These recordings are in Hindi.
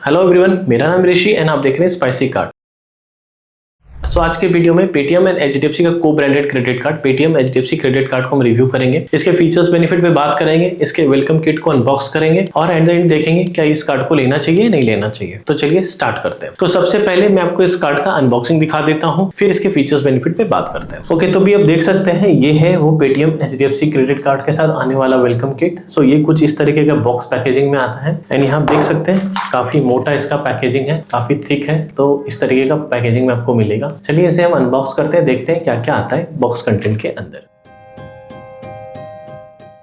हेलो एवरीवन, मेरा नाम ऋषि एंड आप देख रहे हैं स्पाइसी कार्ड। तो आज के वीडियो में पेटीएम एंड एचडीएफसी का को branded credit card Paytm HDFC credit card को हम रिव्यू करेंगे। इसके फीचर्स बेनिफिट पे बात करेंगे, इसके वेलकम किट को अनबॉक्स करेंगे और एट द एंड देखेंगे क्या इस कार्ड को लेना चाहिए नहीं लेना चाहिए। तो चलिए स्टार्ट करते हैं। तो सबसे पहले मैं आपको इस कार्ड का अनबॉक्सिंग दिखा देता हूँ, फिर इसके फीचर्स बेनिफिट पे बात करते हैं। ओके, तो भी आप देख सकते हैं ये है वो पेटीएम एचडीएफसी क्रेडिट कार्ड के साथ आने वाला वेलकम किट। सो ये कुछ इस तरीके का बॉक्स पैकेजिंग में आता है एंड यहाँ देख सकते हैं काफी मोटा इसका पैकेजिंग है, काफी थिक है। तो इस तरीके का पैकेजिंग में आपको मिलेगा। चलिए इसे हम अनबॉक्स करते हैं, देखते हैं क्या क्या आता है बॉक्स कंटेंट के अंदर।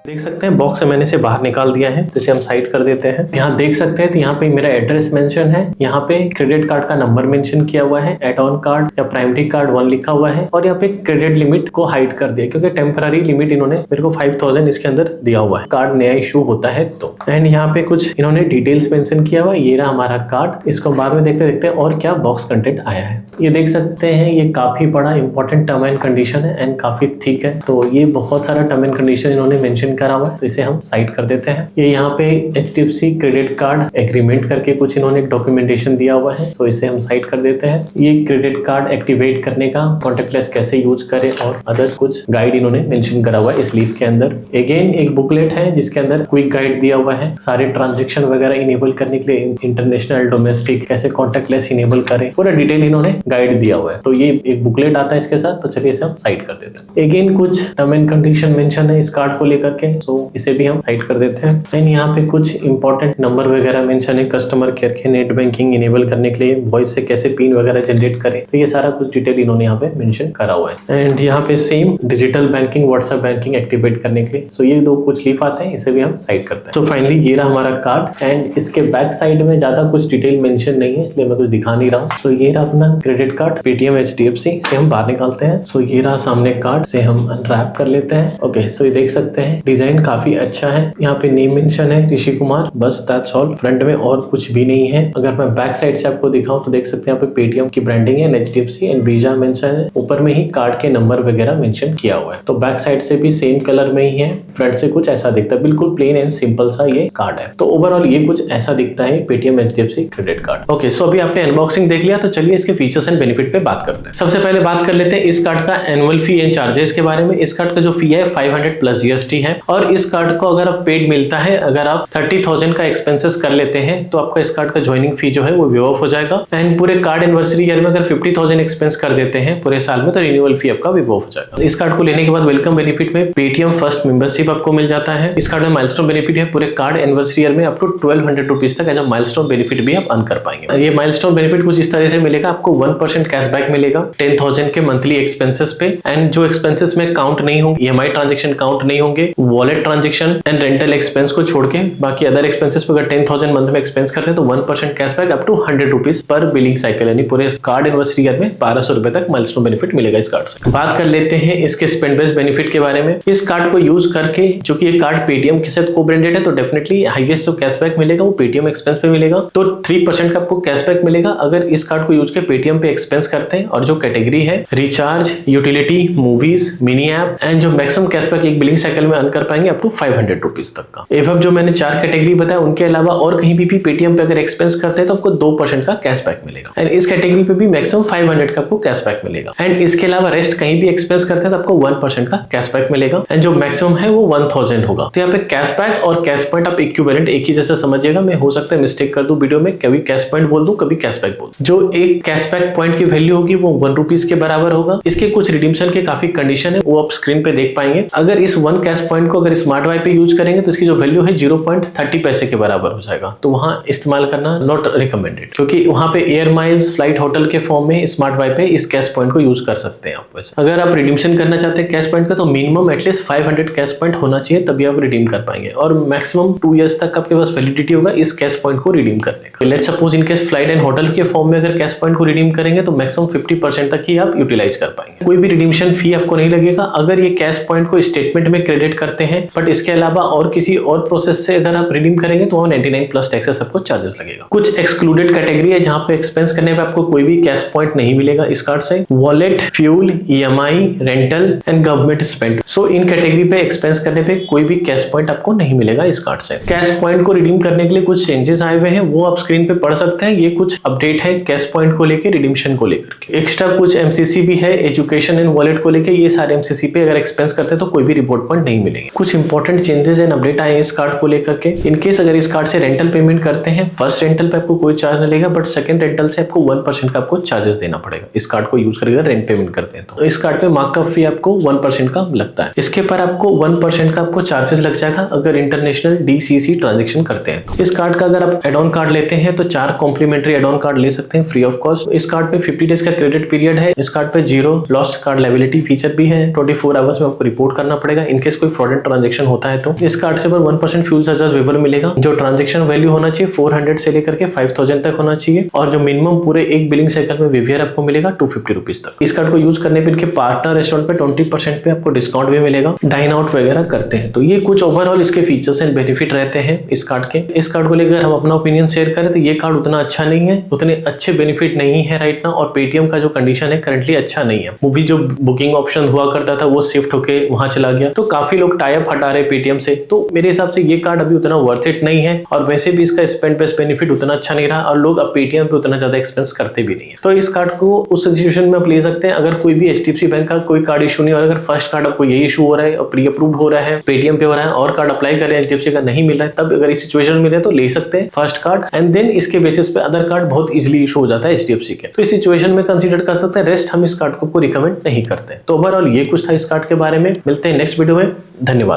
देख सकते हैं बॉक्स से मैंने इसे बाहर निकाल दिया है, तो इसे हम साइड कर देते हैं। यहाँ देख सकते हैं तो यहाँ पे मेरा एड्रेस मेंशन है, यहाँ पे क्रेडिट कार्ड का नंबर मेंशन किया हुआ है, एड ऑन कार्ड या प्राइमरी कार्ड 1 लिखा हुआ है और यहाँ पे क्रेडिट लिमिट को हाइड कर दिया क्योंकि टेम्पररी लिमिट इन्होंने मेरे को 5000 इसके अंदर दिया हुआ है। कार्ड नया इशू होता है तो एंड यहाँ पे कुछ इन्होंने डिटेल्स मेंशन किया हुआ है। ये रहा हमारा कार्ड, इसको बाद में देखते हैं और क्या बॉक्स कंटेंट आया है। ये देख सकते हैं ये काफी बड़ा इंपॉर्टेंट टर्म एंड कंडीशन है एंड काफी थिक है। तो ये बहुत सारा टर्म एंड कंडीशन इन्होंने मेंशन करा हुआ है, तो इसे हम साइड कर देते हैं। ये यहाँ पे एचडीएफसी क्रेडिट कार्ड एग्रीमेंट करके कुछ इन्होंने डॉक्यूमेंटेशन दिया हुआ है, तो इसे हम साइड कर देते हैं। ये क्रेडिट कार्ड एक्टिवेट करने का, कॉन्टेक्टलेस कैसे यूज करें और अदर कुछ गाइड इन्होंने मेंशन करा हुआ है इस लीफ के अंदर। अगेन एक बुकलेट है जिसके अंदर क्विक गाइड दिया हुआ है, सारे ट्रांजेक्शन वगैरह इनेबल करने के लिए, इंटरनेशनल डोमेस्टिक कैसे कॉन्टेक्टलेस इनेबल करें, पूरा डिटेल इन्होंने गाइड दिया हुआ है। तो ये एक बुकलेट आता है इसके साथ। तो चलिए इसे हम साइड कर देते हैं। अगेन कुछ टर्म एंड कंडीशन मेंशन है इस कार्ड को लेकर के, तो इसे भी हम साइड कर देते हैं। एंड यहाँ पे कुछ इंपॉर्टेंट नंबर वगैरह मेंशन है कस्टमर केयर के, नेट बैंकिंग इनेबल करने के लिए, वॉइस से कैसे पिन वगैरह जनरेट करें, तो ये सारा कुछ डिटेल इन्होंने यहाँ पे मेंशन करा हुआ है। एंड यहाँ पे same digital banking, WhatsApp banking activate करने के लिए। सो ये दो कुछ लीफ आते हैं, इसे भी हम साइड करते हैं। तो फाइनली ये रहा हमारा कार्ड एंड इसके बैक साइड में ज्यादा कुछ डिटेल मेंशन नहीं है इसलिए मैं कुछ दिखा नहीं रहा हूँ। तो ये रहा अपना क्रेडिट कार्ड पेटीएम एचडीएफसी, इसे हम बाहर निकालते हैं। सो ये रहा सामने कार्ड, से हम अनरैप कर लेते हैं। ओके, सो ये देख सकते हैं डिजाइन काफी अच्छा है। यहाँ पे नेम मेंशन है ऋषि कुमार, बस दैट्स ऑल। फ्रंट में और कुछ भी नहीं है। अगर मैं बैक साइड से आपको दिखाऊं तो देख सकते हैं यहाँ पे पेटीएम की ब्रांडिंग है, एचडीएफसी एंड वीजा मेंशन है। ऊपर में ही कार्ड के नंबर वगैरह मेंशन किया हुआ है। तो बैक साइड से भी सेम कलर में ही है, फ्रंट से कुछ ऐसा दिखता है। बिल्कुल प्लेन एंड सिंपल सा ये कार्ड है। तो ओवरऑल ये कुछ ऐसा दिखता है Paytm HDFC credit card. Okay, so अभी आपने अनबॉक्सिंग देख लिया, तो चलिए इसके फीचर्स एंड बेनिफिट पे बात करते हैं। सबसे पहले बात कर लेते हैं इस कार्ड का एनुअल फी एंड चार्जेस के बारे में। इस कार्ड का जो फी है 500 प्लस जीएसटी है और इस कार्ड को अगर आप पेड मिलता है, अगर आप 30,000 का एक्सपेंसेस कर लेते हैं तो आपका इस कार्ड का ज्वाइनिंग फी जो है वो वेव ऑफ हो जाएगा। एंड पूरे कार्ड एनिवर्सरी ईयर में अगर 50,000 एक्सपेंस कर देते हैं पूरे साल में तो रिन्यूअल फी आपका वेव ऑफ हो जाएगा। इस कार्ड को लेने के बाद वेलकम बेनिफिट में पेटीएम फर्स्ट मेंबरशिप आपको मिल जाता है। इस कार्ड में माइलस्टोन बेनिफिट है, पूरे कार्ड एनिवर्सरी ईयर में अप टू 1200 रुपीज तक एज अ माइलस्टोन बेनिफिट भी आप अर्न कर पाएंगे। ये माइलस्टोन बेनिफिट कुछ इस तरह से मिलेगा, आपको 1% कैशबैक मिलेगा 10,000 के मंथली एक्सपेंसेस पे। एंड जो एक्सपेंसेस में काउंट नहीं होंगे, ईएमआई ट्रांजेक्शन काउंट नहीं होंगे, wallet transaction and rental expense को छोड़ के बाकी अदर एक्सपेंसेस पे अगर 10,000 मंथ में एक्सपेंस करते हैं तो 1% कैशबैक अप टू 100 रुपीज पर बिलिंग साइकिल, यानी पूरे कार्ड एनिवर्सरी ईयर में 1200 रुपए तक माइलस्टोन बेनिफिट मिलेगा इस कार्ड से। बात कर लेते हैं इसके स्पेंड बेस्ड बेनिफिट के बारे में। इस कार्ड को यूज करके, जो कि ये कार्ड पेटीएम के साथ को ब्रांडेड है, तो डेफिनेटली हाईएस्ट जो कैशबैक मिलेगा वो पेटीएम एक्सपेंस पे मिलेगा। तो 3% का आपको कैशबैक मिलेगा अगर इस कार्ड को यूज के पेटीएम पे एक्सपेंस करते हैं। और जो कैटेगरी है recharge, utility, movies, mini app and जो मैक्सिमम कैशबैक एक बिलिंग साइकिल में अर्न कर पाएंगे अप टू 500 रुपीज तक का। एवं जो मैंने 4 कैटेगरी बताया उनके अलावा और कहीं भी पेटीएम पे अगर एक्सपेंस करते हैं तो आपको 2% का कैशबैक मिलेगा। एंड इस कैटेगरी पे भी मैक्सिमम 500 का आपको कैशबैक मिलेगा। एंड इसके अलावा रेस्ट कहीं भी एक्सपेंस करते हैं तो आपको 1% का कैशबैक मिलेगा। एंड जो मैक्सिमम है वो 1000 होगा। तो यहाँ पे कैशबैक और कैश पॉइंट आप इक्विवेलेंट एक ही जैसा समझिएगा। मैं हो सकता है मिस्टेक कर दूं वीडियो में, कभी कैश पॉइंट बोल दूं कभी कैशबैक बोल दूं। जो एक कैशबैक पॉइंट की वैल्यू होगी वो 1 रुपीज के बराबर होगा। इसके कुछ रिडीम्शन के काफी कंडीशन है, वो आप स्क्रीन पे देख पाएंगे। अगर इस 1 कैश पॉइंट को अगर स्मार्ट वाई पे यूज करेंगे तो इसकी जो वैल्यू है 0.30 पैसे के बराबर हो जाएगा। तो वहां इस्तेमाल करना नॉट रिकमेंडेड, क्योंकि वहां पे एयर माइल्स, फ्लाइट, होटल के फॉर्म में स्मार्ट वाई पे इस कैश पॉइंट को यूज कर सकते हैं आप। वैसे अगर आप रिडीम्शन करना चाहते हैं कैश पॉइंट का तो मिनिमम एटलीस्ट 500 कैश पॉइंट होना चाहिए, तभी आप रिडीम कर पाएंगे। और मैक्सिमम 2 इयर्स तक आपके पास वैलिडिटी होगा इस कैश पॉइंट को रिडीम करने का। Let's suppose in case flight and hotel के फॉर्म में अगर कैश पॉइंट को रिडीम करेंगे तो मैक्सिमम 50% तक ही आप यूटिलाइज कर पाएंगे। कोई भी रिडीम्शन फी आपको नहीं लगेगा। अगर ये कैश पॉइंट को स्टेटमेंट में क्रेडिट करते सकते हैं, बट इसके अलावा और किसी और प्रोसेस से अगर आप रिडीम करेंगे तो 99 प्लस टैक्सेस आपको चार्जेस लगेगा। कुछ एक्सक्लूडेड कैटेगरी है जहां पे एक्सपेंस करने पे आपको कोई भी कैश पॉइंट नहीं मिलेगा इस कार्ड से। Wallet, fuel, EMI, rental and government spend. So in category पे एक्सपेंस करने पे कोई भी कैश पॉइंट आपको नहीं मिलेगा इस कार्ड से। कैश पॉइंट को रिडीम करने के लिए कुछ चेंजेस आए हुए हैं, वो आप स्क्रीन पे पढ़ सकते हैं। ये कुछ अपडेट है कैश पॉइंट को लेके, रिडीम्शन को लेकर के। एक्स्ट्रा कुछ MCC भी है एजुकेशन एंड वॉलेट को लेके। ये सारे MCC पे अगर एक्सपेंस करते हैं तो कोई भी रिपोर्ट पॉइंट नहीं मिलेगी। कुछ इंपॉर्टेंट चेंजेस एंड अपडेट आए हैं इस कार्ड को लेकर के। इनकेस अगर इस कार्ड से रेंटल पेमेंट करते हैं, फर्स्ट रेंटल पे आपको कोई चार्ज नहीं लगेगा, बट सेकंड रेंटल से आपको 1% का आपको चार्जेस देना पड़ेगा इस कार्ड को यूज करके रेंट पेमेंट करते हैं तो। इस कार्ड पे मार्कअप फी आपको 1% का लगता है। इसके पर आपको 1% का आपको चार्जेस लग जाएगा अगर इंटरनेशनल DCC ट्रांजेक्शन करते हैं तो। इस कार्ड का अगर आप एड ऑन कार्ड लेते हैं तो 4 कॉम्प्लीमेंट्री एड ऑन कार्ड ले सकते हैं फ्री ऑफ कॉस्ट। इस कार्ड पे 50 डेज का क्रेडिट पीरियड है। इस कार्ड पे 0 लॉस कार्ड लायबिलिटी फीचर भी है। 24 आवर्स में आपको रिपोर्ट करना पड़ेगा इनकेस कोई फ्रॉडेंट ट्रांजेक्शन होता है तो। इस कार्ड से 1% फ्यूल चार्जेस वेबल मिलेगा। जो ट्रांजेक्शन वैल्यू होना चाहिए 400 से लेकर के 5000 तक होना चाहिए, और जो मिनिमम पूरे एक बिलिंग साइकिल में विवियर आपको मिलेगा 250 रुपीज तक। इस कार्ड को यूज करने पे इनके पार्टनर रेस्टोरेंट पे 20% पे आपको डिस्काउंट भी मिलेगा, डाइन आउट वगैरह करते हैं तो। ये कुछ ओवरऑल इसके फीचर्स एंड बेनिफिट रहते हैं इस कार्ड के। इस कार्ड को लेकर हम अपना ओपिनियन शेयर करें तो ये कार्ड उतना अच्छा नहीं है, उतने अच्छे बेनिफिट नहीं है राइट नाउ, और पेटीएम का जो कंडीशन है करंटली अच्छा नहीं है। मूवी जो बुकिंग ऑप्शन हुआ करता था वो शिफ्ट होके वहां चला गया, तो काफी लोग टाई अप हटा रहे पेटीएम से, तो मेरे हिसाब से ये कार्ड अभी उतना वर्थ इट नहीं है। और वैसे भी इसका स्पेंड बेस्ड बेनिफिट उतना अच्छा नहीं रहा, और लोग अब पेटीएम पे उतना ज्यादा एक्सपेंस करते भी नहीं है। तो इस कार्ड को उस सिचुएशन में आप ले सकते हैं अगर कोई भी HDFC बैंक का कोई कार्ड इशू नहीं, और अगर फर्स्ट कार्ड आपको यही इशू हो रहा है और प्री अप्रूव्ड हो रहा है, पेटीएम पे हो रहा है और कार्ड अप्लाई कर रहे हैं HDFC का नहीं मिल रहा है, तब अगर इस सिचुएशन में रहे तो ले सकते हैं फर्स्ट कार्ड, एंड देन इसके बेसिस पे अदर कार्ड बहुत इजीली इशू हो जाता है HDFC के, तो इस सिचुएशन में कंसीडर कर सकते हैं। रेस्ट हम इस कार्ड को रिकमेंड नहीं करते। तो ओवरऑल ये कुछ था इस कार्ड के बारे में। मिलते हैं नेक्स्ट वीडियो में। धन्यवाद।